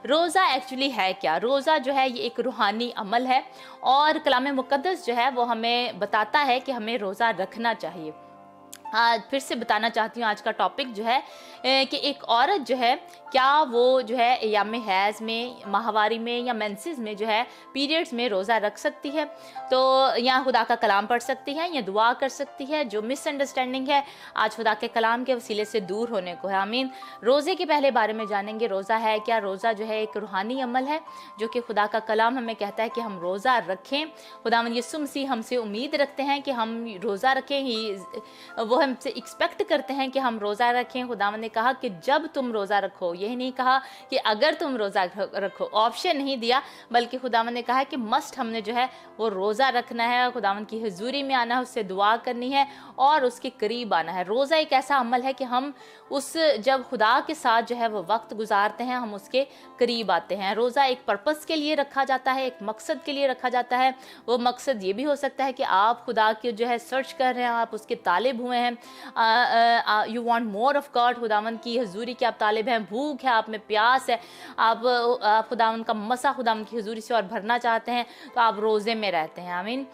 रोज़ा एक्चुअली है क्या? रोज़ा जो है ये एक रूहानी अमल है और कलाम मुक़द्दस जो है वो हमें बताता है कि हमें रोज़ा रखना चाहिए। हाँ, फिर से बताना चाहती हूँ आज का टॉपिक जो है कि एक औरत जो है क्या वो जो है अय्याम हैज़ में, माहवारी में या मेंसेस में जो है पीरियड्स में रोज़ा रख सकती है। तो या खुदा का कलाम पढ़ सकती है या दुआ कर सकती है। जो मिसअंडरस्टैंडिंग है आज खुदा के कलाम के वसीले से दूर होने को है। आमीन। रोज़े के पहले बारे में जानेंगे, रोज़ा है क्या? रोज़ा जो है एक रूहानी अमल है जो कि खुदा का कलाम हमें कहता है कि हम रोज़ा रखें। खुदावंद यीशु मसीह हमसे उम्मीद रखते हैं कि हम रोज़ा रखें ही, वो हमसे एक्सपेक्ट करते हैं कि हम रोज़ा रखें। खुदावंद ने कहा कि जब तुम रोज़ा रखो, यही नहीं कहा कि अगर तुम रोज़ा रखो, ऑप्शन नहीं दिया, बल्कि खुदावंद ने कहा कि मस्ट हमने जो है वो रोज़ा रखना है, खुदावंद की हुजूरी में आना है, उससे दुआ करनी है और उसके करीब आना है। रोज़ा एक ऐसा अमल है कि हम उस जब खुदा के साथ जो है वो वक्त गुजारते हैं, हम उसके करीब आते हैं। रोज़ा एक पर्पस के लिए रखा जाता है, एक मकसद के लिए रखा जाता है। वो मकसद ये भी हो सकता है कि आप खुदा के जो है सर्च कर रहे हैं, आप उसके तालिब हुए हैं, you want more of God, खुदावंद की हुजूरी के आप तालिब हैं, भूख है, आप में प्यास है, आप खुदावंद का मसा खुदावंद की हुजूरी से और भरना चाहते हैं, तो आप रोज़े में रहते हैं। आमीन।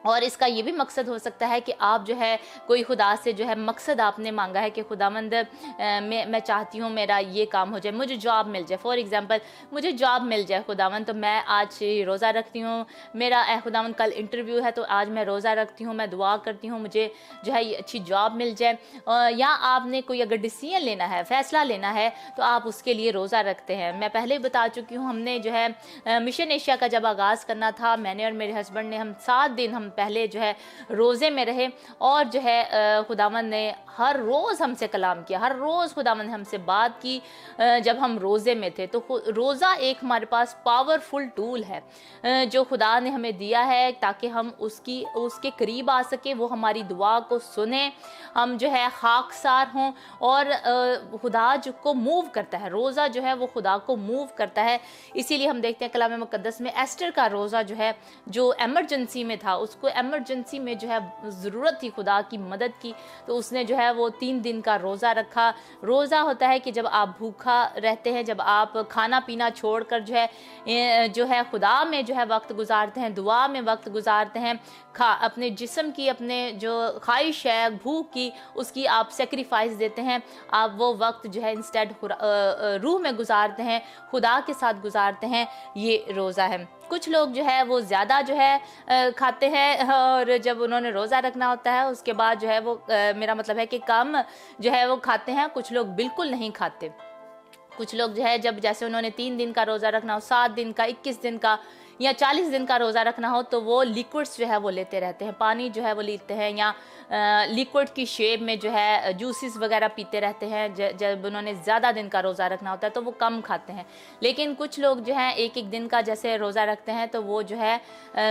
और इसका ये भी मकसद हो सकता है कि आप जो है कोई खुदा से जो है मकसद आपने मांगा है कि खुदावंद मैं चाहती हूँ मेरा ये काम हो जाए, मुझे जॉब मिल जाए। फॉर एग्जांपल मुझे जॉब मिल जाए खुदावंद, तो मैं आज रोज़ा रखती हूँ। मेरा खुदावंद कल इंटरव्यू है तो आज मैं रोज़ा रखती हूँ, मैं दुआ करती हूँ मुझे जो है ये अच्छी जॉब मिल जाए। या आपने कोई अगर डिसीजन लेना है, फ़ैसला लेना है, तो आप उसके लिए रोज़ा रखते हैं। मैं पहले ही बता चुकी हूँ, हमने जो है मिशन एशिया का जब आगाज़ करना था, मैंने और मेरे हस्बैंड ने हम 7 दिन हम पहले जो है रोज़े में रहे और जो है खुदावंद ने हर रोज़ हमसे कलाम किया, हर रोज़ खुदावंद ने हमसे बात की जब हम रोज़े में थे। तो रोज़ा एक हमारे पास पावरफुल टूल है जो खुदा ने हमें दिया है ताकि हम उसके करीब आ सके, वो हमारी दुआ को सुने, हम जो है खाकसार हों। और खुदा जो को मूव करता है, रोज़ा जो है वो खुदा को मूव करता है। इसीलिए हम देखते हैं कलाम मुक़द्दस में एस्टर का रोज़ा जो है, जो एमरजेंसी में था, उसको एमरजेंसी में जो है ज़रूरत थी खुदा की मदद की, तो उसने जो है वो 3 दिन का रोज़ा रखा। रोज़ा होता है कि जब आप भूखा रहते हैं, जब आप खाना पीना छोड़कर जो है खुदा में जो है वक्त गुजारते हैं, दुआ में वक्त गुजारते हैं, अपने जिस्म की, अपने जो ख्वाहिश है भूख की, उसकी आप सेक्रीफाइस देते हैं। आप वो वक्त जो है इंस्टेड रूह में गुजारते हैं, खुदा के साथ गुजारते हैं। ये रोज़ा है। कुछ लोग जो है वो ज़्यादा जो है खाते हैं और जब उन्होंने रोज़ा रखना होता है उसके बाद जो है वो मेरा मतलब है कि कम जो है वो खाते हैं। कुछ लोग बिल्कुल नहीं खाते। कुछ लोग जो है जब जैसे उन्होंने 3 दिन का रोज़ा रखना हो, 7 दिन का, 21 दिन का या 40 दिन का रोज़ा रखना हो, तो वो लिक्विड्स जो है वो लेते रहते हैं, पानी जो है वो लेते हैं या लिक्विड की शेप में जो है जूसेस वगैरह पीते रहते हैं। जब उन्होंने ज़्यादा दिन का रोज़ा रखना होता है तो वो कम खाते हैं। लेकिन कुछ लोग जो हैं एक दिन का जैसे रोज़ा रखते हैं तो वो जो है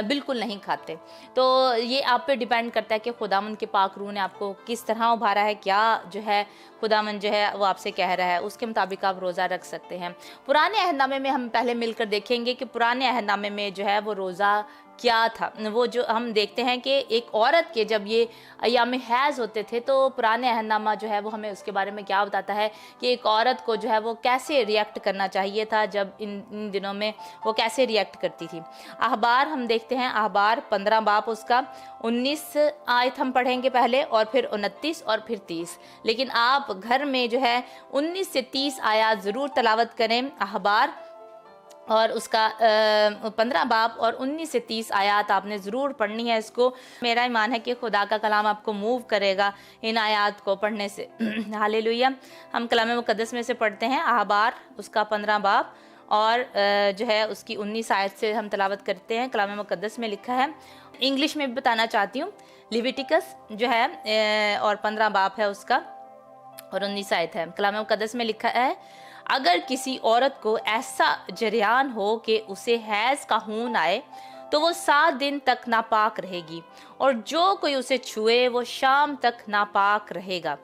बिल्कुल नहीं खाते। तो ये आप पे डिपेंड करता है कि खुदावंद के पाक रूह ने आपको किस तरह उभारा है, क्या जो है खुदावंद जो है वो आपसे कह रहा है, उसके मुताबिक आप रोज़ा रख सकते हैं। पुराने अहदनामे में हम पहले मिलकर देखेंगे कि पुराने अहदनामे में जो है वो रोज़ा क्या था। वो जो हम देखते हैं कि एक औरत के जब ये अय्याम हैज़ होते थे तो पुराने अहदनामा जो है वो हमें उसके बारे में क्या बताता है कि एक औरत को जो है वो कैसे रिएक्ट करना चाहिए था, जब इन दिनों में वो कैसे रिएक्ट करती थी। अहबार हम देखते हैं, अहबार 15 बाब उसका 19 आयत हम पढ़ेंगे पहले और फिर 29 और फिर 30। लेकिन आप घर में जो है 19 से 30 आयत ज़रूर तलावत करें अहबार, और उसका 15 बाब और 19 से 30 आयत आपने ज़रूर पढ़नी है। इसको मेरा ईमान है कि खुदा का कलाम आपको मूव करेगा इन आयत को पढ़ने से। हालेलुया। हम कलाम मुक़द्दस में से पढ़ते हैं अहबार उसका 15 बाब और जो है उसकी 19 आयत से हम तलावत करते हैं। कलाम मुक़द्दस में लिखा है, इंग्लिश में भी बताना चाहती हूँ, लिविटिकस जो है और 15 बाब है उसका और 19 आयत है। कलाम मुक़द्दस में लिखा है, अगर किसी औरत को ऐसा जरियान हो कि उसे हैज़ का खून आए तो वो 7 दिन तक नापाक रहेगी और जो कोई उसे छुए वो शाम तक नापाक रहेगा।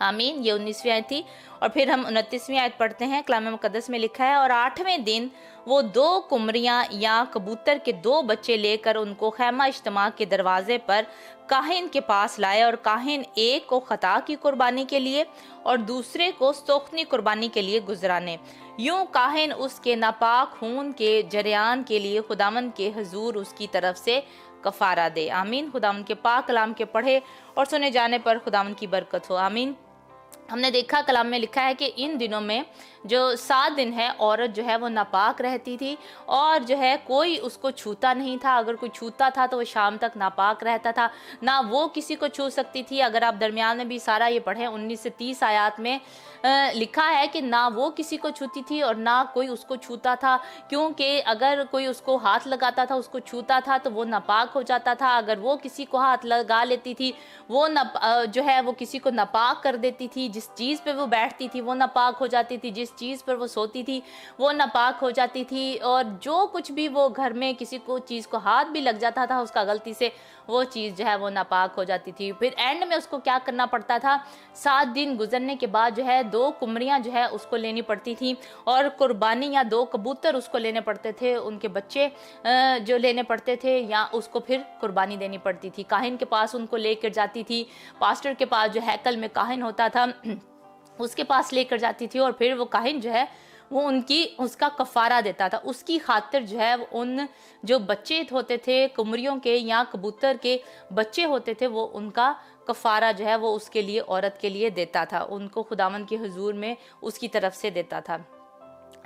आमीन। ये 19वीं आयत थी। और फिर हम 29वीं आयत पढ़ते हैं। कलाम मुकद्दस में लिखा है, और 8वें दिन वो 2 कुमरियां या कबूतर के 2 बच्चे लेकर उनको खैमा इज्तिमा के दरवाजे पर काहिन के पास लाए, और काहिन एक को खता की कुर्बानी के लिए और दूसरे को सोख्तनी कुर्बानी के लिए गुजराने। यूं काहिन उसके नापाक खून के जरियान के लिए खुदावंद के हुजूर उसकी तरफ से कफारा दे। आमीन। खुदावंद के पाक कलाम के पढ़े और सुने जाने पर खुदावंद की बरकत हो। आमीन। हमने देखा कलाम में लिखा है कि इन दिनों में जो 7 दिन है औरत जो है वो नापाक रहती थी, और जो है कोई उसको छूता नहीं था। अगर कोई छूता था तो वो शाम तक नापाक रहता था, ना वो किसी को छू सकती थी। अगर आप दरमियान में भी सारा ये पढ़ें, 19 से 30 आयत में लिखा है कि ना वो किसी को छूती थी और ना कोई उसको छूता था, क्योंकि अगर कोई उसको हाथ लगाता था, उसको छूता था, तो वो नापाक हो जाता था। अगर वो किसी को हाथ लगा लेती थी, वो जो है वो किसी को नापाक कर देती थी। जिस चीज़ पे वो बैठती थी वो नापाक हो जाती थी, जिस चीज़ पर वो सोती थी वो नापाक हो जाती थी, और जो कुछ भी वो घर में किसी को चीज़ को हाथ भी लग जाता था उसका गलती से, वो चीज़ जो है वो नापाक हो जाती थी। फिर एंड में उसको क्या करना पड़ता था, 7 दिन गुजरने के बाद जो है 2 कुमरियाँ जो है उसको लेनी पड़ती थी, और कुर्बानी या 2 कबूतर उसको लेने पड़ते थे, उनके बच्चे जो लेने पड़ते थे, या उसको फिर कुर्बानी देनी पड़ती थी। काहिन के पास उनको लेकर जाती थी, पास्टर के पास जो हैकल में काहिन होता था उसके पास लेकर जाती थी, और फिर वो काहिन जो है वो उसका कफारा देता था। उसकी खातिर जो है उन जो बच्चे होते थे कुमरियों के या कबूतर के बच्चे होते थे, वो उनका कफारा जो है वो उसके लिए, औरत के लिए देता था, उनको खुदावंद के हुजूर में उसकी तरफ से देता था।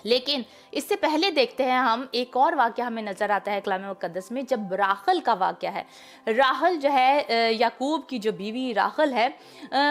लेकिन इससे पहले देखते हैं हम एक और वाक़या हमें नज़र आता है कलाम मुक़द्दस में, जब राहल का वाक़या है। राहल जो है याकूब की जो बीवी राहल है,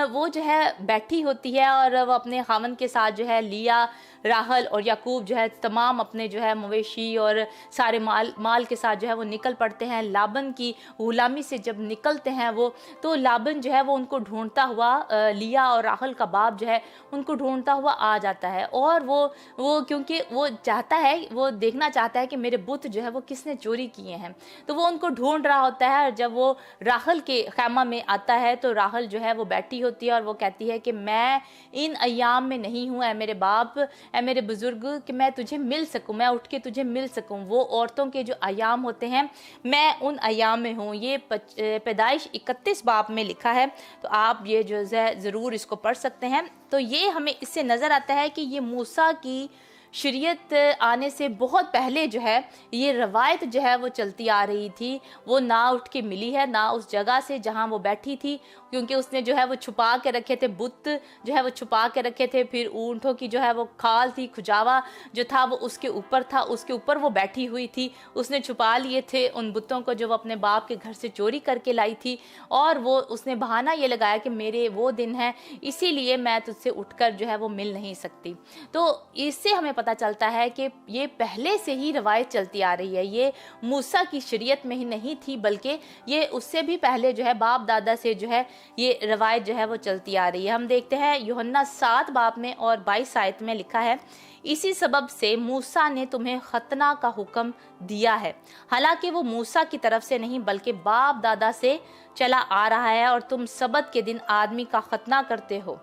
वो जो है बैठी होती है, और वो अपने खामन के साथ जो है लिया, राहल और याकूब जो है तमाम अपने जो है मवेशी और सारे माल के साथ जो है वो निकल पड़ते हैं। लाबन की गुलामी से जब निकलते हैं वो, तो लाबन जो है वो उनको ढूंढता हुआ, लिया और राहल का बाप जो है उनको ढूंढता हुआ आ जाता है, और वो क्योंकि वो चाहता है, वो देखना चाहता है कि मेरे बुत जो है वो किसने चोरी किए हैं, तो वो उनको ढूंढ रहा होता है। और जब वो राहल के खैमा में आता है तो राहल जो है वो बैठी होती है, और वो कहती है कि मैं इन अयाम में नहीं हूँ ऐ मेरे बाप, ऐ मेरे बुजुर्ग, कि मैं तुझे मिल सकूं, मैं उठ के तुझे मिल सकूं। वो औरतों के जो अयाम होते हैं, मैं उन अयाम में हूँ। ये पैदाइश 31 बाब में लिखा है, तो आप ये जो है ज़रूर इसको पढ़ सकते हैं। तो ये हमें इससे नज़र आता है कि ये मूसा की शरीयत आने से बहुत पहले जो है ये रवायत जो है वो चलती आ रही थी। वो ना उठ के मिली है, ना उस जगह से जहाँ वो बैठी थी, क्योंकि उसने जो है वो छुपा के रखे थे, बुत जो है वो छुपा के रखे थे। फिर ऊँटों की जो है वो खाल थी, खुजावा जो था वो उसके ऊपर था, उसके ऊपर वो बैठी हुई थी। उसने छुपा लिए थे उन बुतों को जो वो अपने बाप के घर से चोरी करके लाई थी, और वो उसने बहाना ये लगाया कि मेरे वो दिन है, इसीलिए मैं तुझसे उठकर जो है वो मिल नहीं सकती। तो इससे हमें पता चलता है कि ये पहले से ही रवायत चलती आ रही है। ये मूसा की शरीयत में ही नहीं थी, बल्कि ये उससे भी पहले जो है बाप दादा से जो है ये रवायत जो है वो चलती आ रही है। हम देखते हैं यूहन्ना 7 बाब में और 22 आयत में लिखा है, इसी सबब से मूसा ने तुम्हें खतना का हुक्म दिया है, हालांकि वो मूसा की तरफ से नहीं बल्कि बाप दादा से चला आ रहा है, और तुम सबत के दिन आदमी का खतना करते हो।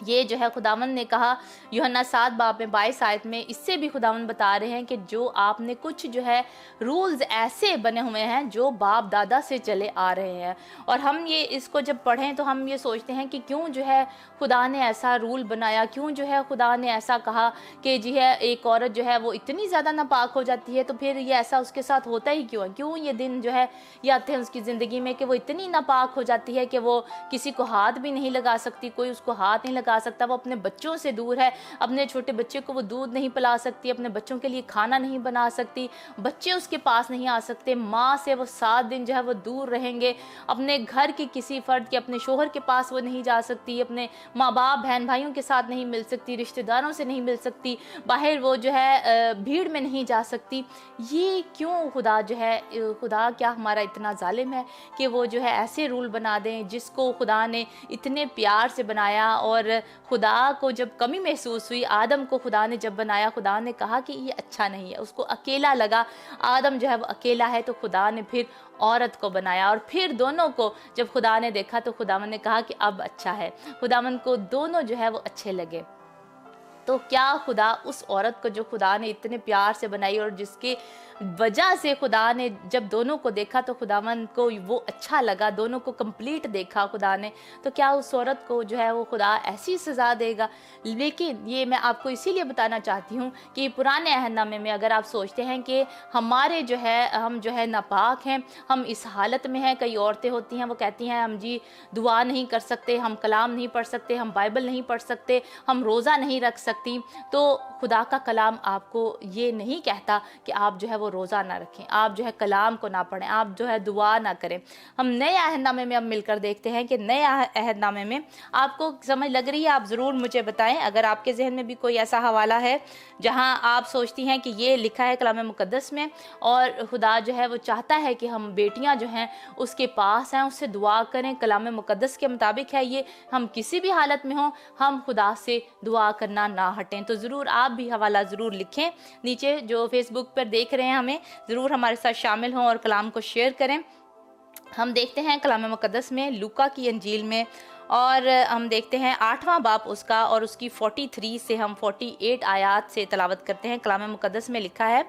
ये जो है खुदावंद ने कहा यूहन्ना 7 बाब में 22 आयत में। इससे भी खुदावंद बता रहे हैं कि जो आपने कुछ जो है रूल्स ऐसे बने हुए हैं जो बाप दादा से चले आ रहे हैं, और हम ये इसको जब पढ़ें तो हम ये सोचते हैं कि क्यों जो है खुदा ने ऐसा रूल बनाया, क्यों जो है खुदा ने ऐसा कहा कि जी है एक औरत जो है वो इतनी ज़्यादा नापाक हो जाती है, तो फिर ये ऐसा उसके साथ होता ही क्यों है, क्यों ये दिन जो है ये आते हैं उसकी ज़िंदगी में कि वो इतनी नापाक हो जाती है कि वो किसी को हाथ भी नहीं लगा सकती, कोई उसको हाथ नहीं लगा सकता, वो अपने बच्चों से दूर है, अपने छोटे बच्चे को वो दूध नहीं पिला सकती, अपने बच्चों के लिए खाना नहीं बना सकती, बच्चे उसके पास नहीं आ सकते, माँ से वो 7 दिन जो है वो दूर रहेंगे, अपने घर के किसी फर्द के, अपने शोहर के पास वो नहीं जा सकती, अपने माँ बाप बहन भाइयों के साथ नहीं मिल सकती, रिश्तेदारों से नहीं मिल सकती, बाहर वो जो है भीड़ में नहीं जा सकती। ये क्यों खुदा जो है, खुदा क्या हमारा इतना जालिम है कि वो जो है ऐसे रूल बना दें जिसको खुदा ने इतने प्यार से बनाया और और खुदा को जब कमी महसूस हुई, आदम को खुदा ने जब बनाया, खुदा ने कहा कि ये अच्छा नहीं है, उसको अकेला लगा, आदम जो है वो अकेला है, तो खुदा ने फिर औरत को बनाया। और फिर दोनों को जब खुदा ने देखा तो खुदावन ने कहा कि अब अच्छा है, खुदावन को दोनों जो है वो अच्छे लगे। तो क्या खुदा उस औरत को जो खुदा ने इतने प्यार से बनाई और जिसके वजह से खुदा ने जब दोनों को देखा तो खुदावन को वो अच्छा लगा, दोनों को कंप्लीट देखा खुदा ने, तो क्या उस औरत को जो है वो खुदा ऐसी सज़ा देगा? लेकिन ये मैं आपको इसीलिए बताना चाहती हूँ कि पुराने अहदनामे में अगर आप सोचते हैं कि हमारे जो है हम जो है नापाक हैं, हम इस हालत में हैं, कई औरतें होती हैं वो कहती हैं हम जी दुआ नहीं कर सकते, हम कलाम नहीं पढ़ सकते, हम बाइबल नहीं पढ़ सकते, हम रोज़ा नहीं रख सकते, तो खुदा का कलाम आपको ये नहीं कहता कि आप जो है वो रोज़ा ना रखें, आप जो है कलाम को ना पढ़ें, आप जो है दुआ ना करें। हम नए अहदनामे में अब मिलकर देखते हैं कि नए अहदनामे में आपको समझ लग रही है, आप ज़रूर मुझे बताएं अगर आपके जहन में भी कोई ऐसा हवाला है जहां आप सोचती हैं कि ये लिखा है कलाम मुकद्दस में और खुदा जो है वो चाहता है कि हम बेटियां जो हैं उसके पास हैं, उससे दुआ करें, कलाम मुकद्दस के मुताबिक है ये, हम किसी भी हालत में हों हम खुदा से दुआ करना ना हटें। तो ज़रूर आप भी हवाला ज़रूर लिखें, नीचे जो फेसबुक पर देख रहे हैं हमें ज़रूर हमारे साथ शामिल हों और कलाम को शेयर करें। हम देखते हैं कलाम मुकद्दस में लूका की अंजील में, और हम देखते हैं 8वां बाब उसका और उसकी 43 से हम 48 आयात से तलावत करते हैं। कलाम मुकद्दस में लिखा है,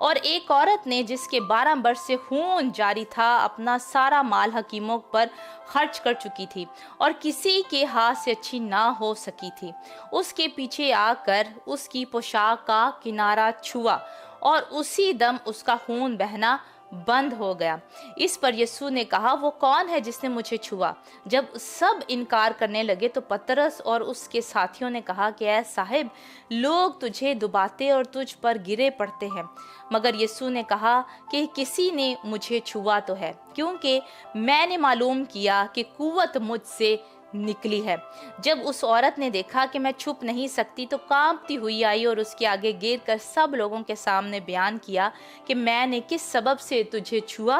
और एक औरत ने जिसके 12 वर्ष से खून जारी था अपना सारा माल हकीमों पर खर्च कर चुकी थी और किसी के हाथ से अच्छी ना हो सकी थी, उसके पीछे आकर उसकी पोशाक का किनारा छुआ और उसी दम उसका खून बहना बंद हो गया। इस पर यीशु ने कहा, वो कौन है जिसने मुझे छुआ? जब सब इनकार करने लगे तो पतरस और उसके साथियों ने कहा कि ऐ साहिब, लोग तुझे दुबाते और तुझ पर गिरे पड़ते हैं। मगर यीशु ने कहा कि किसी ने मुझे छुआ तो है, क्योंकि मैंने मालूम किया कि कुव्वत मुझसे निकली है। जब उस औरत ने देखा कि मैं छुप नहीं सकती तो कांपती हुई आई और उसके आगे गिर कर सब लोगों के सामने बयान किया कि मैंने किस सबब से तुझे छुआ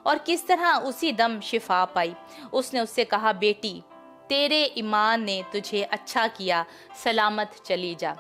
और किस तरह उसी दम शिफा पाई। उसने उससे कहा, बेटी, तेरे ईमान ने तुझे अच्छा किया, सलामत चली जा।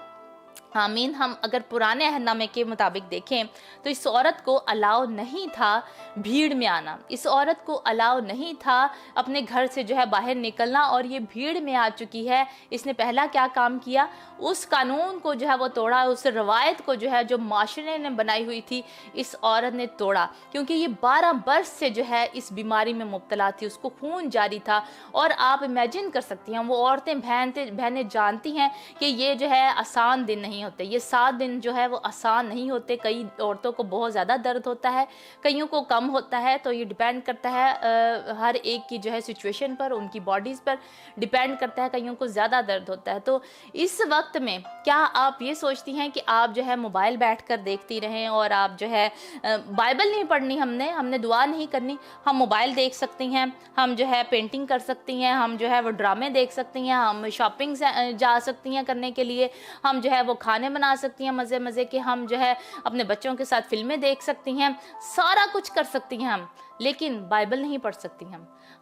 आमीन। हम अगर पुराने अहदनामे के मुताबिक देखें तो इस औरत को अलाउ नहीं था भीड़ में आना, इस औरत को अलाउ नहीं था अपने घर से जो है बाहर निकलना, और ये भीड़ में आ चुकी है। इसने पहला क्या काम किया? उस कानून को जो है वो तोड़ा, उस रवायत को जो है जो माशरे ने बनाई हुई थी इस औरत ने तोड़ा, क्योंकि ये 12 वर्ष से जो है इस बीमारी में मुब्तला थी, उसको खून जारी था। और आप इमेजिन कर सकती हैं, वो औरतें बहनें जानती हैं कि ये जो है आसान दिन नहीं होते, ये 7 दिन जो है वो आसान नहीं होते। कई औरतों को बहुत ज़्यादा दर्द होता है, कईयों को कम होता है, तो ये डिपेंड करता है हर एक की जो है सिचुएशन पर, उनकी बॉडीज़ पर डिपेंड करता है, कईयों को ज़्यादा दर्द होता है। तो इस वक्त में क्या आप ये सोचती हैं कि आप जो है मोबाइल बैठकर देखती रहें और आप जो है बाइबल नहीं पढ़नी, हमने दुआ नहीं करनी? हम मोबाइल देख सकती हैं, हम जो है पेंटिंग कर सकती हैं, हम जो है वो ड्रामे देख सकती हैं, हम शॉपिंग जा सकती हैं करने के लिए, हम जो है वो खाने बना सकती हैं मज़े मज़े के, हम जो है अपने बच्चों के साथ फिल्में देख सकती हैं, सारा कुछ कर सकती हैं हम, लेकिन बाइबल नहीं पढ़ सकती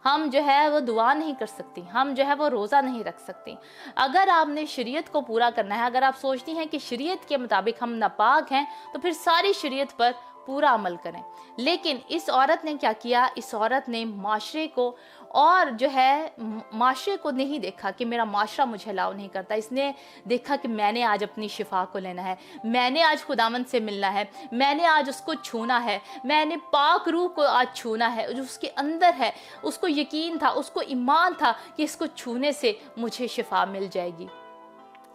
हम जो है वो दुआ नहीं कर सकती, हम जो है वो रोज़ा नहीं रख सकती। अगर आपने शरीयत को पूरा करना है, अगर आप सोचती हैं कि शरीयत के मुताबिक हम नापाक हैं, तो फिर सारी शरीयत पर पूरा अमल करें। लेकिन इस औरत ने क्या किया? इस औरत ने माशरे को और जो है माशरे को नहीं देखा कि मेरा माशरा मुझे अलाउ नहीं करता, इसने देखा कि मैंने आज अपनी शिफा को लेना है, मैंने आज खुदावंद से मिलना है, मैंने आज उसको छूना है, मैंने पाक रूह को आज छूना है जो उसके अंदर है। उसको यकीन था, उसको ईमान था कि इसको छूने से मुझे शिफा मिल जाएगी।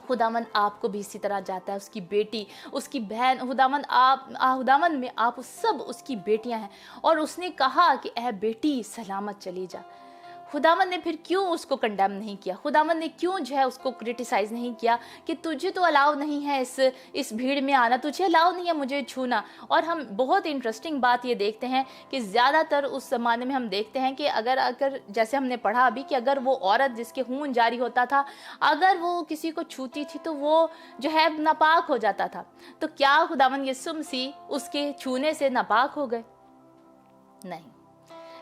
खुदावंद आपको भी इसी तरह जाता है, उसकी बेटी, उसकी बहन, खुदावंद में आप सब उसकी बेटियां हैं, और उसने कहा कि ऐ बेटी सलामत चली जा। खुदावंद ने फिर क्यों उसको कंडेम नहीं किया? खुदावंद ने क्यों जो है उसको क्रिटिसाइज नहीं किया कि तुझे तो अलाउ नहीं है इस भीड़ में आना, तुझे अलाउ नहीं है मुझे छूना? और हम बहुत इंटरेस्टिंग बात ये देखते हैं कि ज़्यादातर उस ज़माने में हम देखते हैं कि अगर जैसे हमने पढ़ा अभी कि अगर वो औरत जिसके खून जारी होता था, अगर वो किसी को छूती थी तो वो जो है नापाक हो जाता था। तो क्या खुदावंद यीशु मसीह उसके छूने से नापाक हो गए? नहीं।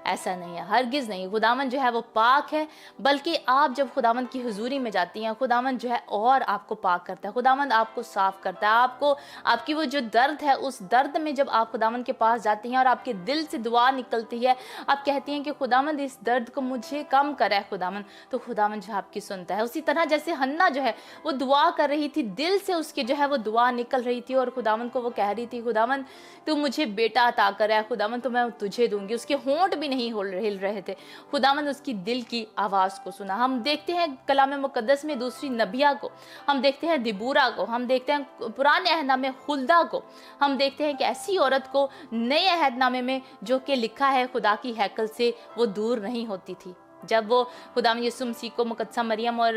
ऐसा नहीं है, हरगिज़ नहीं। खुदावंद जो है वो पाक है, बल्कि आप जब खुदावंद की हुजूरी में जाती हैं, खुदावंद जो है और आपको पाक करता है, खुदावंद आपको साफ करता है। आपको आपकी वो जो दर्द है, उस दर्द में जब आप खुदावंद के पास जाती हैं और आपके दिल से दुआ निकलती है, आप कहती हैं कि खुदावंद इस दर्द को मुझे कम करे खुदावंद, तो खुदावंद जो है आपकी सुनता है। उसी तरह जैसे हन्ना जो है वो दुआ कर रही थी, दिल से उसकी जो है वो दुआ निकल रही थी और खुदावंद को वो कह रही थी, खुदावंद तू मुझे बेटा अता कर है, खुदावंद तो मैं तुझे दूंगी। उसके होंठ भी नहीं हिल रहे थे, खुदावंद उसकी दिल की आवाज़ को सुना। हम देखते हैं कलाम मुकद्दस में दूसरी नबिया को, हम देखते हैं दिबूरा को, हम देखते हैं पुराने अहदनामे में हुल्दा को, हम देखते हैं कि ऐसी औरत को नए अहदनामे में जो कि लिखा है खुदा की हैकल से वो दूर नहीं होती थी। जब वो खुदावंद यीशु मसीह को मुकद्दसा मरियम और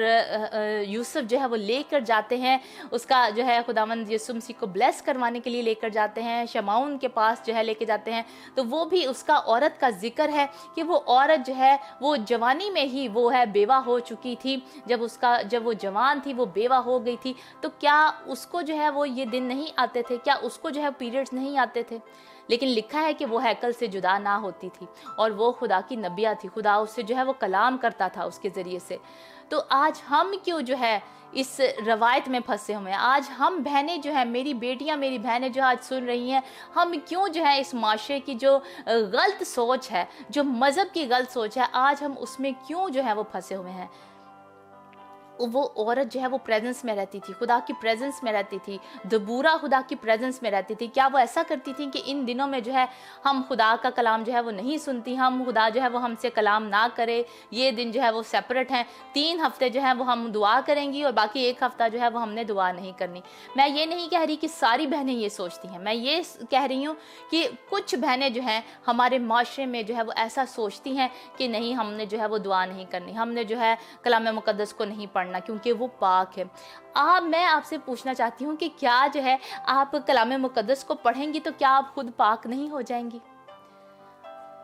यूसुफ जो है वो लेकर जाते हैं, उसका जो है खुदावंद यीशु मसीह को ब्लेस करवाने के लिए लेकर जाते हैं, शमाउन के पास जो है लेके जाते हैं, तो वो भी उसका औरत का जिक्र है कि वो औरत जो है वो जवानी में ही वो है बेवा हो चुकी थी। जब वो जवान थी वो बेवा हो गई थी, तो क्या उसको जो है वो ये दिन नहीं आते थे? क्या उसको जो है पीरियड्स नहीं आते थे? लेकिन लिखा है कि वो हैकल से जुदा ना होती थी और वो खुदा की नबिया थी, खुदा उससे जो है वो कलाम करता था उसके ज़रिए से। तो आज हम क्यों जो है इस रवायत में फंसे हुए हैं? आज हम बहनें जो है, मेरी बेटियां, मेरी बहनें जो आज सुन रही हैं, हम क्यों जो है इस माशरे की जो गलत सोच है, जो मज़हब की गलत सोच है, आज हम उसमें क्यों जो है वो फंसे हुए हैं? वो औरत जो है वो प्रेजेंस में रहती थी, खुदा की प्रेजेंस में रहती थी, दबूरा खुदा की प्रेजेंस में रहती थी। क्या वो ऐसा करती थी कि इन दिनों में जो है हम खुदा का कलाम जो है वो नहीं सुनती, हम खुदा जो है वो हमसे कलाम ना करे, ये दिन जो है वो सेपरेट हैं, 3 हफ्ते जो है वो हम दुआ करेंगी और बाकी 1 हफ्ता जो है वो हमने दुआ नहीं करनी? मैं ये नहीं कह रही कि सारी बहनें ये सोचती हैं, मैं ये कह रही हूँ कि कुछ बहनें जो हैं हमारे माशरे में जो है वो ऐसा सोचती हैं कि नहीं, हमने जो है वो दुआ नहीं करनी, हमने जो है कलाम मुकद्दस को नहीं पढ़ना क्योंकि वो पाक है। मैं आपसे पूछना चाहती हूँ कि क्या जो है आप कलाम मुकद्दस को पढ़ेंगी तो क्या आप खुद पाक नहीं हो जाएंगी?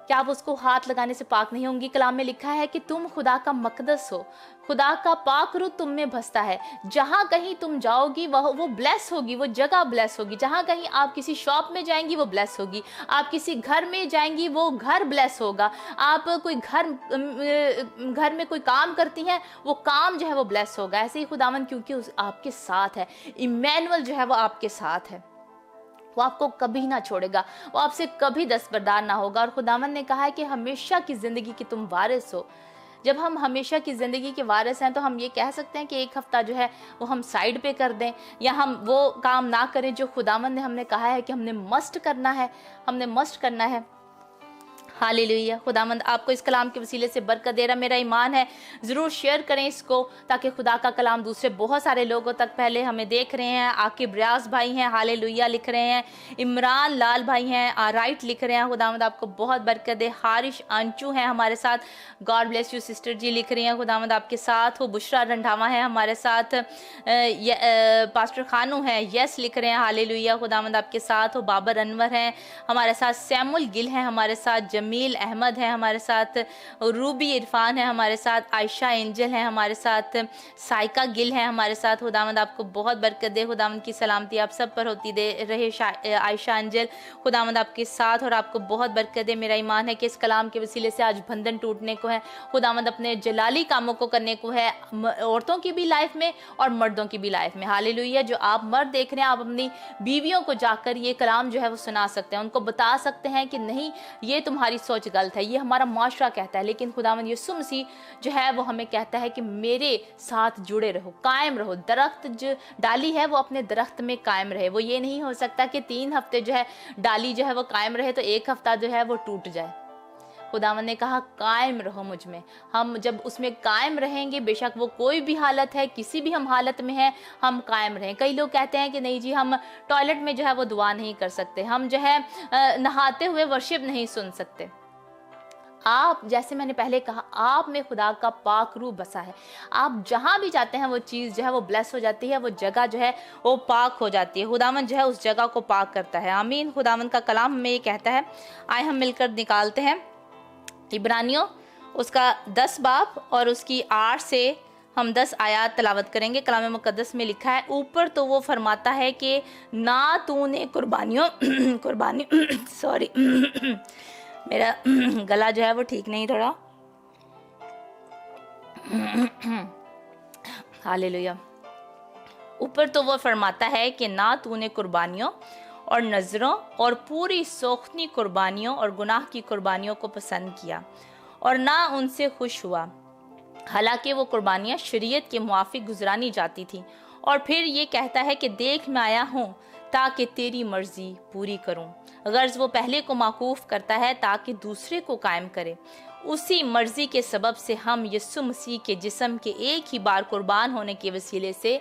क्या आप उसको हाथ लगाने से पाक नहीं होंगी? कलाम में लिखा है कि तुम खुदा का मकदस हो, खुदा का पाक रूह तुम में बसता है। जहाँ कहीं तुम जाओगी वो ब्लेस होगी, वो जगह ब्लेस होगी। जहाँ कहीं आप किसी शॉप में जाएंगी वो ब्लेस होगी, आप किसी घर में जाएंगी वो घर ब्लेस होगा, आप कोई घर में कोई काम करती हैं वो काम जो है वो ब्लेस होगा। ऐसे ही खुदावंद क्योंकि आपके साथ है, इमैनुअल जो है वो आपके साथ है, वो आपको कभी ना छोड़ेगा, वो आपसे कभी दस्तबरदार ना होगा। और खुदावंद ने कहा है कि हमेशा की ज़िंदगी की तुम वारिस हो। जब हम हमेशा की ज़िंदगी के वारिस हैं तो हम ये कह सकते हैं कि 1 हफ्ता जो है वो हम साइड पे कर दें या हम वो काम ना करें जो खुदावंद ने हमने कहा है कि हमने मस्ट करना है। हालेलुया। खुदावंद आपको इस कलाम के वसीले से बरकत दे रहा। मेरा ईमान है ज़रूर शेयर करें इसको, ताकि खुदा का कलाम दूसरे बहुत सारे लोगों तक पहले हमें देख रहे हैं। आकिब रियाज भाई हैं, हालेलुया लिख रहे हैं। इमरान लाल भाई हैं, राइट लिख रहे हैं। खुदावंद आपको बहुत बरकत दे। हारिश अंचू हैं हमारे साथ, गॉड ब्लेस यू सिस्टर जी लिख रही हैं। खुदावंद आपके साथ हो। बुशरा रंधावा है हमारे साथ, पास्टर खानू हैं, यस लिख रहे हैं, हालेलुया। खुदावंद आपके साथ हो। बाबर अनवर हैं हमारे साथ, सैमुल गिल हैं हमारे साथ, जमील अहमद है हमारे साथ, रूबी इरफान है हमारे साथ, आयशा एंजल है हमारे साथ, साइका गिल है हमारे साथ। खुदावंद आपको बहुत बरकत दे। खुदावंद की सलामती आप सब पर होती दे रहे। आयशा एंजल, खुदावंद आपके साथ और आपको बहुत बरकत दे। मेरा ईमान है कि इस कलाम के वसीले से आज बंधन टूटने को है। खुदावंद अपने जलाली कामों को करने को है, औरतों की भी लाइफ में और मर्दों की भी लाइफ में। हालेलुया। जो आप मर्द देख रहे हैं, आप अपनी बीवियों को जाकर ये कलाम जो है वो सुना सकते हैं, उनको बता सकते हैं कि नहीं, ये तुम्हारी सोच गलत है, ये हमारा माशरा कहता है, लेकिन खुदावंद यीशु मसीह जो है वो हमें कहता है कि मेरे साथ जुड़े रहो, कायम रहो। दरख्त जो डाली है वो अपने दरख्त में कायम रहे। वो ये नहीं हो सकता कि 3 हफ्ते जो है डाली जो है वो कायम रहे तो 1 हफ्ता जो है वो टूट जाए। खुदावंद ने कहा कायम रहो मुझ में। हम जब उसमें कायम रहेंगे, बेशक वो कोई भी हालत है, किसी भी हम हालत में हैं, हम कायम रहें। कई लोग कहते हैं कि नहीं जी, हम टॉयलेट में जो है वो दुआ नहीं कर सकते, हम जो है नहाते हुए वर्शिप नहीं सुन सकते। आप, जैसे मैंने पहले कहा, आप में खुदा का पाक रूह बसा है। आप जहाँ भी जाते हैं वो चीज़ जो है वो ब्लेस हो जाती है, वो जगह जो है वो पाक हो जाती है। खुदावंद जो है उस जगह को पाक करता है। आमीन। खुदावंद का कलाम हमें ये कहता है, आए हम मिलकर निकालते हैं इब्रानियों उसका 10 बाब और उसकी 8 से हम 10 आयात तलावत करेंगे। कलाम मुकद्दस में लिखा है, ऊपर तो वो फरमाता है कि ना तूने कुर्बानी मेरा गला जो है वो ठीक नहीं थोड़ा। हालेलुया। ऊपर तो वो फरमाता है कि ना तूने कुर्बानियों और नजरों और पूरी सोख्ती कुर्बानियों और गुनाह की कुर्बानियों को पसंद किया और ना उनसे खुश हुआ, हालांकि वो कुर्बानियां शरीयत के मुआफिक गुजरानी जाती थी। और फिर ये कहता है कि देख मैं आया हूँ ताकि तेरी मर्जी पूरी करूं। गर्ज वो पहले को माकूफ करता है ताकि दूसरे को कायम करे। उसी मर्जी के सबब से हम यीशु मसीह के जिस्म के एक ही बार कुर्बान होने के वसीले से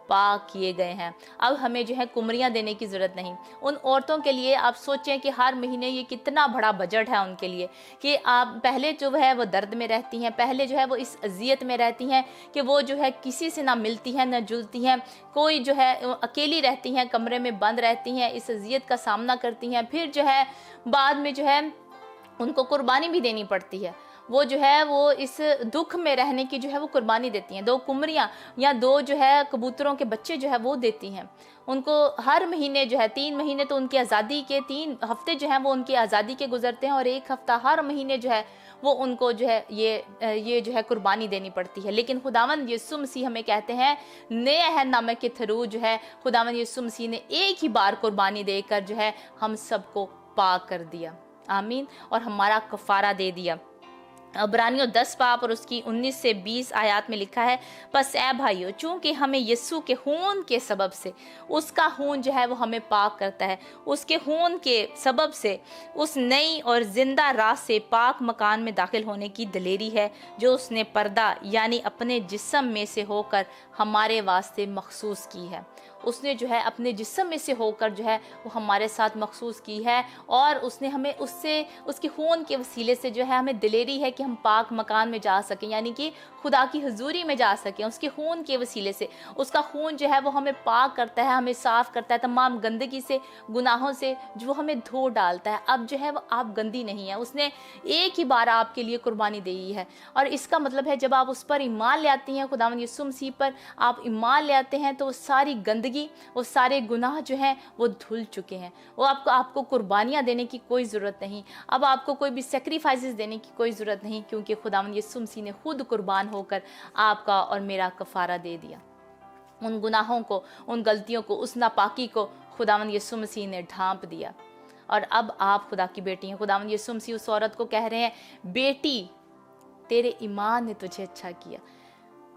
पाक किए गए हैं। अब हमें जो है कुमरियां देने की जरूरत नहीं। उन औरतों के लिए आप सोचें कि हर महीने ये कितना बड़ा बजट है उनके लिए, कि आप पहले जो है वो दर्द में रहती हैं, पहले जो है वो इस अजियत में रहती हैं कि वो जो है किसी से ना मिलती हैं ना जुलती हैं, कोई जो है अकेली रहती हैं, कमरे में बंद रहती हैं, इस अजियत का सामना करती हैं। फिर जो है बाद में जो है उनको कुर्बानी भी देनी पड़ती है। वो जो है वो इस दुख में रहने की जो है वो कुर्बानी देती हैं। 2 कुमरियां या 2 जो है कबूतरों के बच्चे जो है वो देती हैं। उनको हर महीने जो है 3 महीने तो उनकी आज़ादी के 3 हफ्ते जो हैं वो उनकी आज़ादी के गुजरते हैं और 1 हफ्ता हर महीने जो है वो उनको जो है ये जो है कुर्बानी देनी पड़ती है। लेकिन खुदावंद यीशु मसीह हमें कहते हैं नए अहदनामे के थ्रू जो है खुदावंद यीशु मसीह ने एक ही बार कुर्बानी देकर जो है हम सबको पाक कर दिया। आमीन। और हमारा कफारा दे दिया। इब्रानियों 10 बाब और उसकी 19 से 20 आयत में लिखा है, बस ए भाइयों, चूंकि हमें यीशु के खून के सबब से, उसका खून जो है वो हमें पाक करता है, उसके खून के सबब से उस नई और जिंदा राह से पाक मकान में दाखिल होने की दलेरी है जो उसने पर्दा यानी अपने जिस्म में से होकर हमारे वास्ते मखसूस की है। उसने जो है अपने जिस्म में से होकर जो है वो हमारे साथ मखसूस की है और उसने हमें उससे उसके खून के वसीले से जो है हमें दिलेरी है कि हम पाक मकान में जा सकें, यानी कि खुदा की हुजूरी में जा सकें। उसके खून के वसीले से, उसका खून जो है वो हमें पाक करता है, हमें साफ करता है तमाम गंदगी से, गुनाहों से, जो हमें धो डालता है। अब जो है वो आप गंदी नहीं है, उसने एक ही बार आपके लिए कुर्बानी दी है। और इसका मतलब है जब आप उस पर ईमान ले आती हैं, खुदावंद यीशु मसीह पर आप ईमान ले आते हैं, तो वो सारी गंदगी, वो सारे गुनाह जो हैं वो धुल चुके हैं। वो आपको कुर्बानियाँ देने की कोई ज़रूरत नहीं, अब आपको कोई भी सेक्रीफाइसेस देने की कोई ज़रूरत नहीं, क्योंकि खुदावंद यीशु मसीह ने खुद कुर्बान होकर आपका और मेरा कफारा दे दिया। उन गुनाहों को, उन गलतियों को, उस नापाकी को खुदावंद यीशु मसीह ने ढांप दिया। और अब आप खुदा की बेटी हैं। खुदावंद यीशु मसीह उस औरत को कह रहे हैं, बेटी तेरे ईमान ने तुझे अच्छा किया।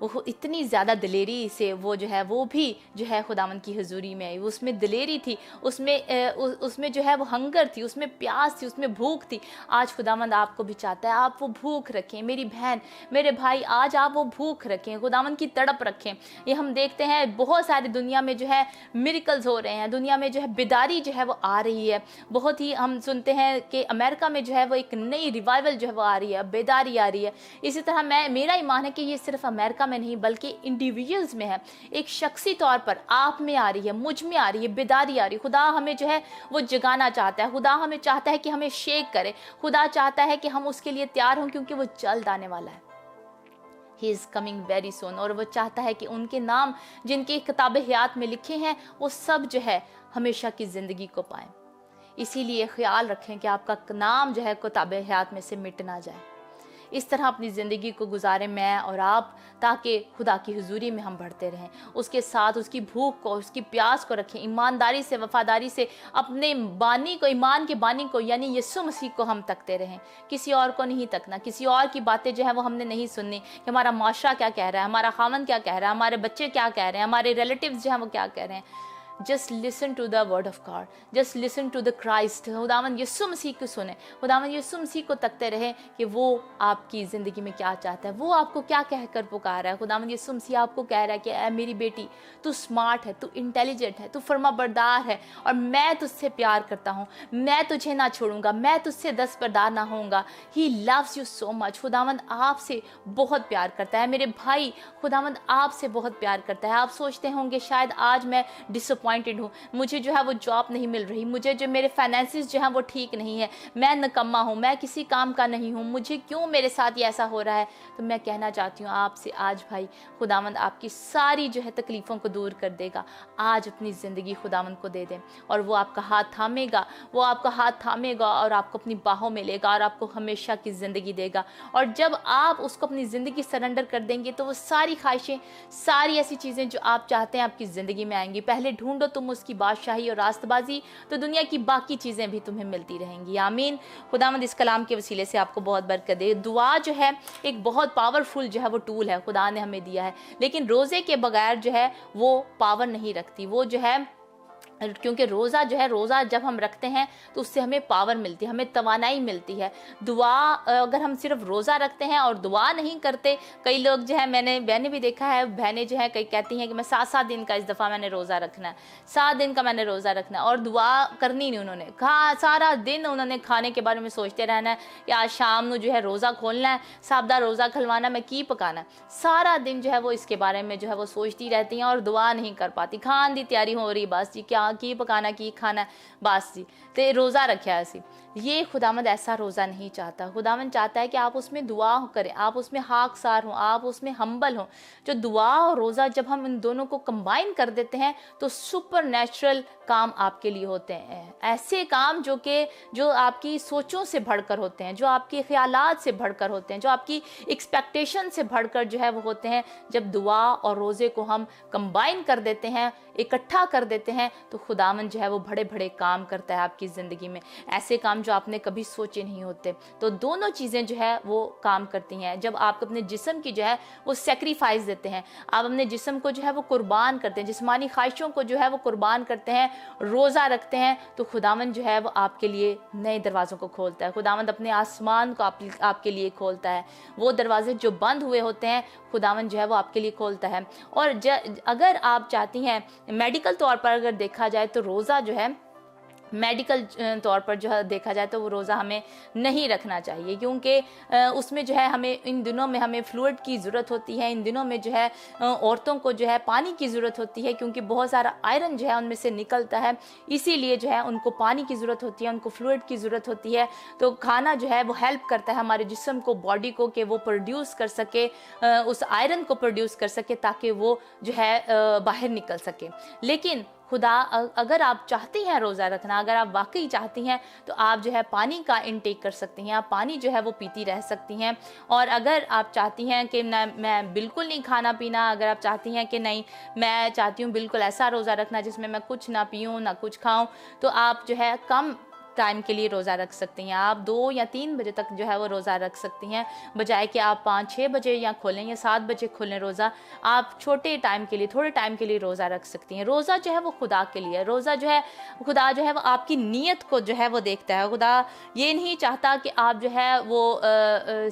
वो इतनी ज़्यादा दिलेरी से वो जो है वो भी जो है खुदावंद की हुजूरी में आई। उसमें दिलेरी थी, उसमें जो है वो हंगर थी, उसमें प्यास थी, उसमें भूख थी। आज खुदावंद आपको भी चाहता है आप वो भूख रखें। मेरी बहन, मेरे भाई, आज आप वो भूख रखें, खुदावंद की तड़प रखें। ये हम देखते हैं बहुत सारी दुनिया में जो है मिरेकल्स हो रहे हैं, दुनिया में जो है बेदारी जो है वो आ रही है। बहुत ही हम सुनते हैं कि अमेरिका में जो है वो एक नई रिवाइवल जो है वो आ रही है, बेदारी आ रही है। इसी तरह मेरा ईमान है कि ये सिर्फ अमेरिका में नहीं बल्कि इंडिविजुअल्स में है, एक शख्सी तौर पर आप में आ रही है, मुझ में आ रही है, बेदारी आ रही है। खुदा हमें जो है वो जगाना चाहता है। खुदा हमें चाहता है कि हमें शेक करे। खुदा चाहता है कि हम उसके लिए तैयार हों, क्योंकि वो जल्द आने वाला है। He is coming very soon। और वो चाहता है कि उनके नाम जिनके किताब हयात में लिखे हैं वो सब जो है हमेशा की जिंदगी को पाएं। इसीलिए ख्याल रखें कि आपका नाम जो है किताब हयात में से मिट ना जाए। इस तरह अपनी ज़िंदगी को गुजारें मैं और आप, ताकि खुदा की हुजूरी में हम बढ़ते रहें। उसके साथ उसकी भूख को, उसकी प्यास को रखें। ईमानदारी से, वफादारी से अपने बानी को, ईमान के बानी को यानी यीशु मसीह को हम तकते रहें। किसी और को नहीं तकना, किसी और की बातें जो है वो हमने नहीं सुननी कि हमारा माशरा क्या कह रहा है, हमारा खामन क्या कह रहा है, हमारे बच्चे क्या कह रहे हैं, हमारे रिलेटिव्स जो हैं वो क्या कह रहे हैं। Just listen to the word of God, just listen to the Christ. खुदावंद यीशु मसीह को सुने, खुदावंद यीशु मसीह को तकते रहे कि वो आपकी ज़िंदगी में क्या चाहता है, वो आपको क्या कहकर पुकार रहा है। खुदावंद यीशु मसीह आपको कह रहा है कि ऐ मेरी बेटी, तू स्मार्ट है, तू इंटेलिजेंट है, तू फर्माबरदार है और मैं तुझसे प्यार करता हूँ, मैं तुझे ना छोड़ूंगा, मैं तुझसे दस्तबरदार ना होऊंगा। He loves you so much. खुदावंद आपसे बहुत प्यार करता है। मेरे भाई, खुदावंद आपसे बहुत प्यार करता है। आप सोचते होंगे शायद आज मैं डिसअपॉइंट डिसअपॉइंटेड हूँ, मुझे जो है वो जॉब नहीं मिल रही, मुझे जो मेरे फाइनेंसिस जो हैं वो ठीक नहीं है, मैं निकम्मा हूँ, मैं किसी काम का नहीं हूँ, मुझे क्यों मेरे साथ ये ऐसा हो रहा है, तो मैं कहना चाहती हूँ आपसे आज भाई, खुदावंद आपकी सारी जो है तकलीफ़ों को दूर कर देगा। आज अपनी ज़िंदगी खुदावंद को दे दें और वो आपका हाथ थामेगा, वो आपका हाथ थामेगा और आपको अपनी बाहों में लेगा और आपको हमेशा की ज़िंदगी देगा। और जब आप उसको अपनी ज़िंदगी सरेंडर कर देंगे तो वो सारी ख्वाहिशें, सारी ऐसी चीज़ें जो आप चाहते हैं आपकी ज़िंदगी में आएंगी। पहले ढूंढो तुम उसकी बादशाही और रास्तबाजी, तो दुनिया की बाकी चीज़ें भी तुम्हें मिलती रहेंगी। आमीन। खुदावंद इस कलाम के वसीले से आपको बहुत बरकत दे। दुआ जो है एक बहुत पावरफुल जो है वो टूल है, खुदा ने हमें दिया है, लेकिन रोज़े के बगैर जो है वो पावर नहीं रखती। वो जो है, क्योंकि रोज़ा जो है, रोज़ा जब हम रखते हैं तो उससे हमें पावर मिलती है, हमें तवानाई मिलती है। दुआ अगर हम सिर्फ रोज़ा रखते हैं और दुआ नहीं करते, कई लोग जो है, मैंने भी देखा है, बहनें जो है कई कहती हैं कि मैं 7-7 दिन का इस दफ़ा मैंने रोज़ा रखना है, 7 दिन का मैंने रोज़ा रखना है, और दुआ करनी नहीं उन्होंने। सारा दिन उन्होंने खाने के बारे में सोचते रहना है कि आज शाम को जो है रोज़ा खोलना है, साबदा रोज़ा खलवाना, मैं की पकाना है, सारा दिन जो है वो इसके बारे में जो है वो सोचती रहती हैं और दुआ नहीं कर पाती। खान दी तैयारी हो रही, बस जी क्या की पकाना की खाना, बस जी ते रोज़ा रखा है। ये खुदावंद ऐसा रोज़ा नहीं चाहता। खुदावंद चाहता है कि आप उसमें दुआ करें, आप उसमें हाकसार हों, आप उसमें हम्बल हों। जो दुआ और रोज़ा जब हम इन दोनों को कंबाइन कर देते हैं तो सुपर नेचुरल काम आपके लिए होते हैं। ऐसे काम जो आपकी सोचों से बढ़कर होते हैं, जो आपके ख्यालात से बढ़कर होते हैं, जो आपकी एक्सपेक्टेशन से बढ़कर जो है वो होते हैं। जब दुआ और रोज़े को हम कंबाइन कर देते हैं, इकट्ठा कर देते हैं, तो खुदावंद जो है वो बड़े बड़े काम करता है आपकी ज़िंदगी में, ऐसे काम जो आपने कभी सोचे नहीं होते। तो दोनों चीज़ें जो है वो काम करती हैं। जब आप अपने जिस्म की जो है वो सेक्रीफाइस देते हैं, आप अपने जिस्म को जो है वो कुर्बान करते हैं, जिस्मानी ख्वाहिशों को जो है वो कुर्बान करते हैं, रोज़ा रखते हैं, तो खुदावंद जो है वो आपके लिए नए दरवाज़ों को खोलता है। खुदावंद अपने आसमान को आपके लिए खोलता है। वो दरवाजे जो बंद हुए होते हैं खुदावंद जो है वो आपके लिए खोलता है। और अगर आप चाहती हैं, मेडिकल तौर पर अगर देखा जाए तो रोज़ा जो है, मेडिकल तौर पर जो है देखा जाए तो वो रोज़ा हमें नहीं रखना चाहिए, क्योंकि उसमें जो है हमें इन दिनों में हमें फ्लूइड की ज़रूरत होती है। इन दिनों में जो है औरतों को जो है पानी की ज़रूरत होती है, क्योंकि बहुत सारा आयरन जो है उनमें से निकलता है, इसीलिए जो है उनको पानी की ज़रूरत होती है, उनको फ्लूइड की ज़रूरत होती है। तो खाना जो है वो हेल्प करता है हमारे जिस्म को, बॉडी को, कि वो प्रोड्यूस कर सके, उस आयरन को प्रोड्यूस कर सके, ताकि वो जो है बाहर निकल सके। लेकिन खुदा, अगर आप चाहती हैं रोज़ा रखना, अगर आप वाकई चाहती हैं, तो आप जो है पानी का इनटेक कर सकती हैं, आप पानी जो है वो पीती रह सकती हैं। और अगर आप चाहती हैं कि मैं बिल्कुल नहीं खाना पीना, अगर आप चाहती हैं कि नहीं मैं चाहती हूँ बिल्कुल ऐसा रोज़ा रखना जिसमें मैं कुछ ना पीऊँ ना कुछ खाऊँ, तो आप जो है कम टाइम के लिए रोज़ा रख सकती हैं। आप 2 या 3 बजे तक जो है वो रोज़ा रख सकती हैं, बजाय कि आप 5-6 बजे या खोलें या 7 बजे खोलें रोज़ा। आप छोटे टाइम के लिए, थोड़े टाइम के लिए रोज़ा रख सकती हैं। रोज़ा जो है वो खुदा के लिए, रोज़ा जो है खुदा जो है वो आपकी नीयत को जो है वो देखता है। खुदा ये नहीं चाहता कि आप जो है वो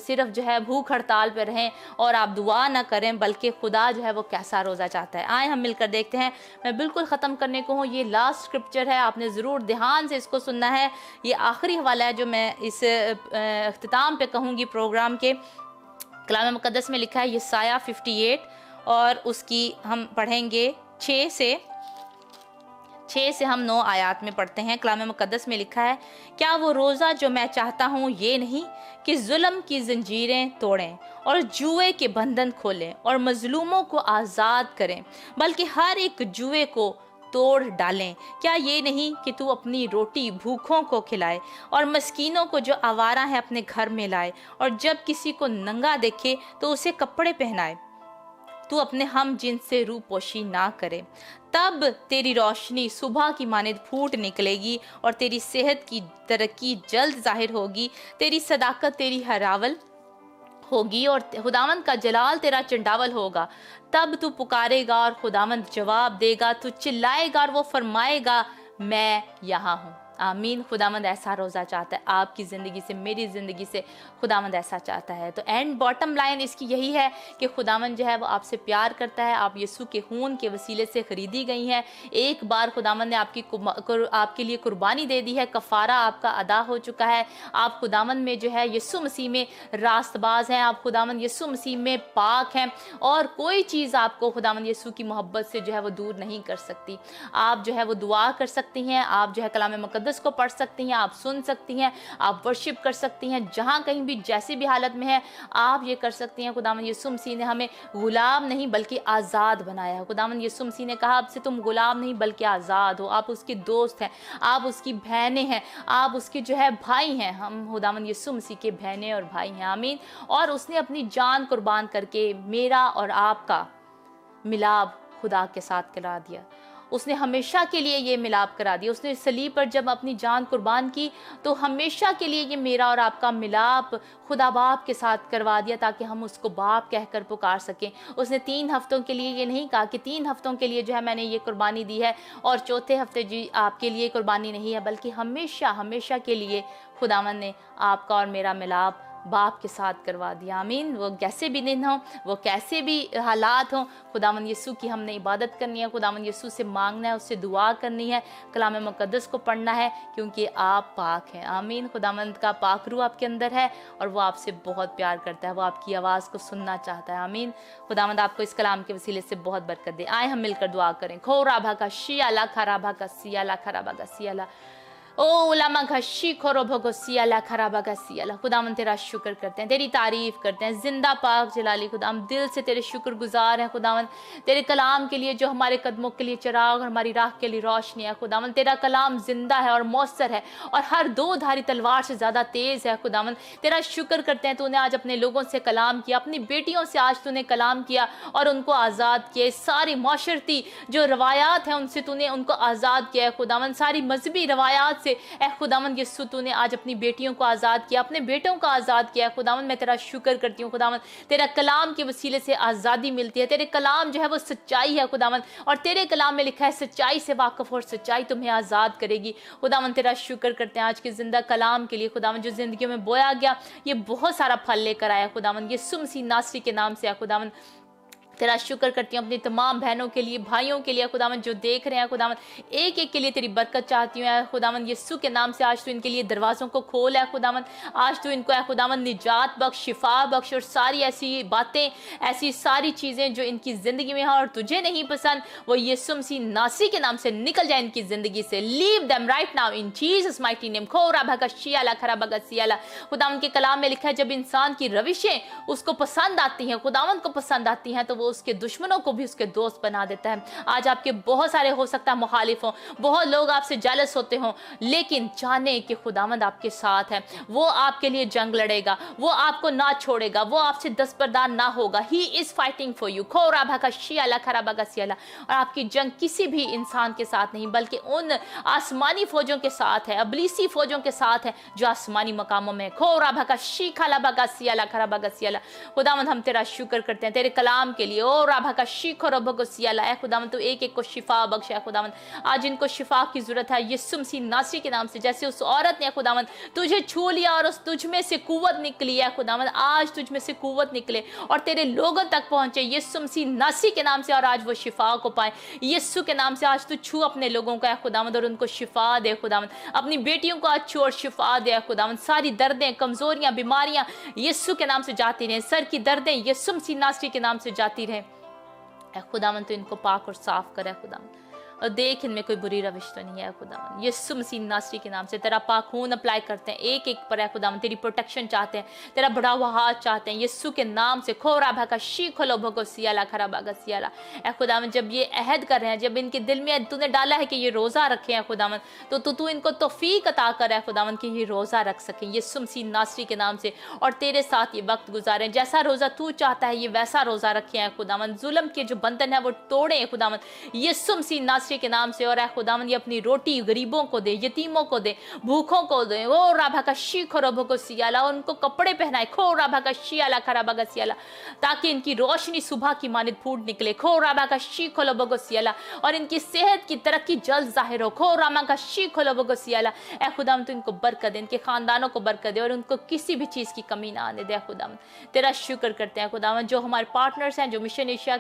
सिर्फ जो है भूख हड़ताल पर रहें और आप दुआ ना करें, बल्कि खुदा जो है वो कैसा रोज़ा चाहता है। आए हम मिलकर देखते हैं। मैं बिल्कुल ख़त्म करने को हूँ, ये लास्ट स्क्रिप्चर है, आपने ज़रूर ध्यान से इसको सुनना है। ये आखिरी हवाला है जो मैं इस अख्तिताम पे कहूँगी प्रोग्राम के। कलाम मुक़द्दस में लिखा है यसाया 58, और उसकी हम पढ़ेंगे 6 से हम 9 आयात में पढ़ते हैं। कलाम मुक़द्दस में लिखा है, क्या वो रोज़ा जो मैं चाहता हूँ ये नहीं कि जुल्म की जंजीरें तोड़ें और जुए के बंधन खोलें और मजलूमों को आज़ाद करें, बल्कि हर एक जुए को तोड़ डालें। क्या ये नहीं कि तू अपनी रोटी भूखों को खिलाए और मस्कीनों को जो आवारा है अपने घर में लाए, और जब किसी को नंगा देखे तो उसे कपड़े पहनाए। तू अपने हम जिनसे रूपोशी ना करे, तब तेरी रोशनी सुबह की मानिंद फूट निकलेगी और तेरी सेहत की तरक्की जल्द जाहिर होगी। तेरी सदाकत तेरी हरावल होगी और खुदावंद का जलाल तेरा चंडावल होगा। तब तू पुकारेगा और खुदावंद जवाब देगा, तू चिल्लाएगा और वो फरमाएगा मैं यहाँ हूँ। आमीन। खुदावंद ऐसा रोज़ा चाहता है आपकी ज़िंदगी से, मेरी ज़िंदगी से, खुदावंद ऐसा चाहता है। तो एंड बॉटम लाइन इसकी यही है कि खुदावंद जो है वो आपसे प्यार करता है। आप यीशु के खून के वसीले से खरीदी गई हैं। एक बार खुदावंद ने आपके लिए कुर्बानी दे दी है, कफ़ारा आपका अदा हो चुका है। आप खुदावंद में जो है यीशु मसीह में रास्तबाज हैं, आप खुदावंद यीशु मसीह में पाक हैं, और कोई चीज़ आपको खुदावंद यीशु की मोहब्बत से जो है वो दूर नहीं कर सकती। आप जो है वो दुआ कर सकती हैं, आप जो है कलाम मुकद्दस को पढ़ सकती हैं, आप सुन सकती हैं, आप वर्शिप कर सकती हैं, जहाँ कहीं भी जैसी भी हालत में है आप ये कर सकती हैं। खुदावंद यीशु मसीह ने हमें गुलाम नहीं बल्कि आज़ाद बनाया है। खुदावंद यीशु मसीह ने कहा, अब से तुम गुलाम नहीं बल्कि आज़ाद हो। आप उसके दोस्त हैं, आप उसकी बहनें हैं, आप उसके जो है भाई हैं। हम खुदावंद यीशु मसीह के बहनें और भाई हैं, आमीन। और उसने अपनी जान कुर्बान करके मेरा और आपका मिलाप खुदा के साथ करा दिया। उसने हमेशा के लिए ये मिलाप करा दिया। उसने सलीब पर जब अपनी जान कुर्बान की तो हमेशा के लिए ये मेरा और आपका मिलाप खुदा बाप के साथ करवा दिया, ताकि हम उसको बाप कहकर पुकार सकें। उसने 3 हफ्तों के लिए ये नहीं कहा कि 3 हफ्तों के लिए जो है मैंने ये कुर्बानी दी है और चौथे हफ्ते जी आपके लिए कुर्बानी नहीं है, बल्कि हमेशा हमेशा के लिए खुदावंद ने आपका और मेरा मिलाप बाप के साथ करवा दिया, आमीन। वो कैसे भी दिन हो, वो कैसे भी हालात हो, खुदावंद यीशु की हमने इबादत करनी है, खुदावंद यीशु से मांगना है, उससे दुआ करनी है, कलाम मुकद्दस को पढ़ना है, क्योंकि आप पाक हैं, आमीन। खुदावंद का पाक रूह आपके अंदर है और वो आपसे बहुत प्यार करता है, वो आपकी आवाज़ को सुनना चाहता है, आमीन। खुदावंद आपको इस कलाम के वसीले से बहुत बरकत दे। आए हम मिलकर दुआ करें। खो राभा का शियाला खराबा का सियाला खराबा का सियाला ओ उलामा घशी खोरो भगो सियाला खराबा का सियाला। खुदावंद तेरा शुक्र करते हैं, तेरी तारीफ करते हैं, जिंदा पाक जलाली खुदावंद दिल से तेरे शुक्रगुजार हैं। खुदावंद तेरे कलाम के लिए जो हमारे कदमों के लिए चिराग और हमारी राह के लिए रोशनी है। खुदावंद तेरा कलाम जिंदा है और मौसर है और हर 2 धारी तलवार से ज़्यादा तेज़ है। खुदावंद तेरा शुक्र करते हैं, तूने आज अपने लोगों से कलाम किया, अपनी बेटियों से आज तूने कलाम किया और उनको आज़ाद किया। सारी माशरती जो रवायात हैं उनसे तूने उनको आज़ाद किया है। खुदावंद सारी मजहबी रवायात से ए खुदावंद यीशु तूने आज अपनी बेटियों को आज़ाद किया, अपने बेटों को आज़ाद किया। खुदावंद मैं तेरा शुक्र करती हूँ। खुदावंद तेरा कलाम के वसीले से आज़ादी मिलती है। तेरे कलाम जो है वो सच्चाई है खुदावंद, और तेरे कलाम में लिखा है सच्चाई से वाकफ और सच्चाई तुम्हें आज़ाद करेगी। खुदावंद तेरा शुक्र करते हैं आज के जिंदा कलाम के लिए। खुदावंद जो जिंदगियों में बोया गया ये बहुत सारा फल लेकर आया खुदावंद, यीशु मसीह नासरी के नाम से है। खुदावंद तेरा शुक्र करती हूँ अपनी तमाम बहनों के लिए, भाइयों के लिए खुदावंद जो देख रहे हैं। खुदावंद एक एक के लिए तेरी बरकत चाहती हूँ खुदावंद यीशु के नाम से। आज तू इनके लिए दरवाज़ों को खोल है खुदावंद, आज तू इनको है खुदावंद निजात बख्श, शिफा बख्श, और सारी ऐसी बातें, ऐसी सारी चीज़ें जो इनकी ज़िंदगी में हैं और तुझे नहीं पसंद, वो यीशु मसीह नासरी के नाम से निकल जाए इनकी ज़िंदगी से। Leave them right now in Jesus mighty name. खोरा भगा शियाला खरा भगा सियाला। खुदावंद के कलाम में लिखा है जब इंसान की रविशें उसको पसंद आती हैं, खुदावंद को पसंद आती हैं, तो वो उसके दुश्मनों को भी उसके दोस्त बना देता है। आज आपके बहुत सारे हो सकता है मुखालिफ हो, बहुत लोग आपसे जेलस होते हो, लेकिन जाने कि खुदावंद आपके साथ है। वो आपके लिए जंग लड़ेगा, वो आपको ना छोड़ेगा, वो आपसे दस्तबरदार ना होगा। He is fighting for you. खोरा भागा शियाला खरा भागा सियाला। और आपकी जंग किसी भी इंसान के साथ नहीं बल्कि उन आसमानी फौजों के साथ है, अबलीसी फौजों के साथ है जो आसमानी मकामों में। खोरा भागा शीखाला भागा सियाला खरा भागा सियाला। खुदावंद हम तेरा शुक्र करते हैं तेरे कलाम के लिए। ओ राभा का शीखर भगो सियाला। है खुदावंद तू एक एक को शिफा बख्श है खुदावंद। आज इनको शिफा की जरूरत है यीशु मसीह नासरी के नाम से। जैसे उस औरत ने खुदावंद तुझे छू लिया और उस तुझ में से कुव्वत निकली है खुदावंद, आज तुझ में से कुव्वत निकले और तेरे लोगों तक पहुंचे यीशु मसीह नासरी के नाम से, और आज वो शिफा को पाए यीशु के नाम से। आज तू छू अपने लोगों को है खुदावंद और उनको शिफा दे खुदावंद। अपनी बेटियों को आज छू और शिफा दे खुदावंद। सारी दर्दें, कमजोरियां, बीमारियां यीशु के नाम से जाती रहे। सर की दर्दें यीशु मसीह नासरी के नाम से जाती रहे। खुदावंद तो इनको पाक और साफ करे खुदावंद, और देख इनमें कोई बुरी रविश तो नहीं है खुदावंद। यीशु मसीह नासरी के नाम से तेरा पाक खून अप्लाई करते हैं एक एक पर है खुदावंद। तेरी प्रोटेक्शन चाहते हैं, तेरा बढ़ा हुआ हाथ चाहते हैं यीशु के नाम से। खोरा भागा शीखलो भगो सियाला खरा भागा सियाला। ए खुदावंद जब ये अहद कर रहे हैं, जब इनके दिल में तूने डाला है कि ये रोज़ा रखे हैं खुदावंद, तो तू इनको तौफीक अता कर है खुदावंद कि ये रोज़ा रख सकें यीशु मसीह नासरी के नाम से, और तेरे साथ ये वक्त गुजारें। जैसा रोज़ा तू चाहता है ये वैसा रोज़ा रखे हैं खुदावंद। जुल्म के जो बंधन है वो तोड़े खुदावंद यीशु मसीह नासरी नास्ते के नाम से। और ऐ खुदावन ये अपनी रोटी गरीबों को दे, यतीमों को दे, भूखों को दे। ओ राभा का शी खरबो को सियाला, उनको कपड़े पहनाए, खो राभा का शियाला खराबा का सियाला, ताकि इनकी रोशनी सुबह की मानित फूट निकले, खो राभा का शी खोलो को सियाला, और इनकी सेहत की तरक्की जल्द जाहिर हो, खो रामा का शी खोलो को सियाला। ऐ खुदावन तू इनको बरकत दे, इनके खानदानों को बरकत दे, और उनको किसी भी चीज की कमी ना आने दे। खुदावन तेरा शुक्र करते हैं खुदावन, जो हमारे पार्टनर्स हैं, जो मिशन एशिया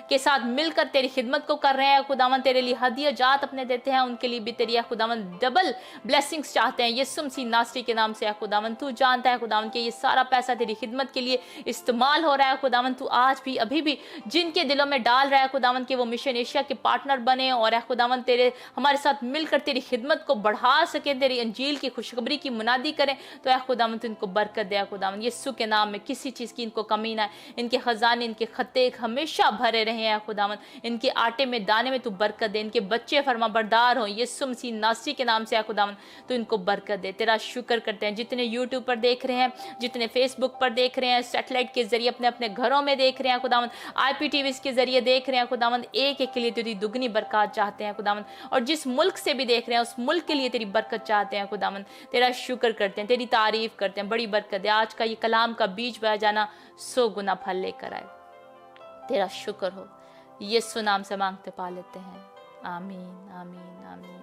के साथ मिलकर तेरी खिदमत को कर रहे हैं खुदावन, तेरे लिए हदिया जात अपने देते हैं, उनके लिए भी तेरी खुदावन डबल ब्लेसिंग्स चाहते हैं यीशु मसीह नासरी के नाम से। खुदावन तू जानता है खुदावन कि ये सारा पैसा तेरी खिदमत के लिए इस्तेमाल हो रहा है खुदावन, तू आज भी अभी भी जिनके दिलों में डाल रहा है खुदावन कि वो मिशन एशिया के पार्टनर बने, और खुदावन तेरे हमारे साथ मिलकर तेरी खिदमत को बढ़ा सके, तेरी अंजील की खुशखबरी की मुनादी करें। तो खुदावन तू इनको बरकत दे खुदावन, यीशु के नाम में किसी चीज की इनको कमी ना है, इनके खजाने, इनके खत्ते हमेशा भरे रहे हैं खुदावन, इनके आटे में दाने में तू बरकत दे, इनके बच्चे फरमाबरदार हो यीशु मसीह नासरी के नाम से। खुदावन तू इनको बरकत दे। तेरा शुक्र करते हैं जितने यूट्यूब पर देख रहे हैं, जितने फेसबुक पर देख रहे हैं, सैटेलाइट के जरिए अपने अपने घरों में देख रहे हैं खुदावन, IPTV के जरिए देख रहे हैं खुदावन, एक एक के लिए तेरी दुगनी बरकत चाहते हैं खुदावन, और जिस मुल्क से भी देख रहे हैं उस मुल्क के लिए तेरी बरकत चाहते हैं खुदावन। तेरा शुक्र करते हैं, तेरी तारीफ करते हैं, बड़ी बरकत है। आज का ये कलाम का बीज बह जाना 100 गुना फल लेकर आए। तेरा शुक्र हो, यीशु नाम से मांगते पा लेते हैं, आमीन आमीन आमीन।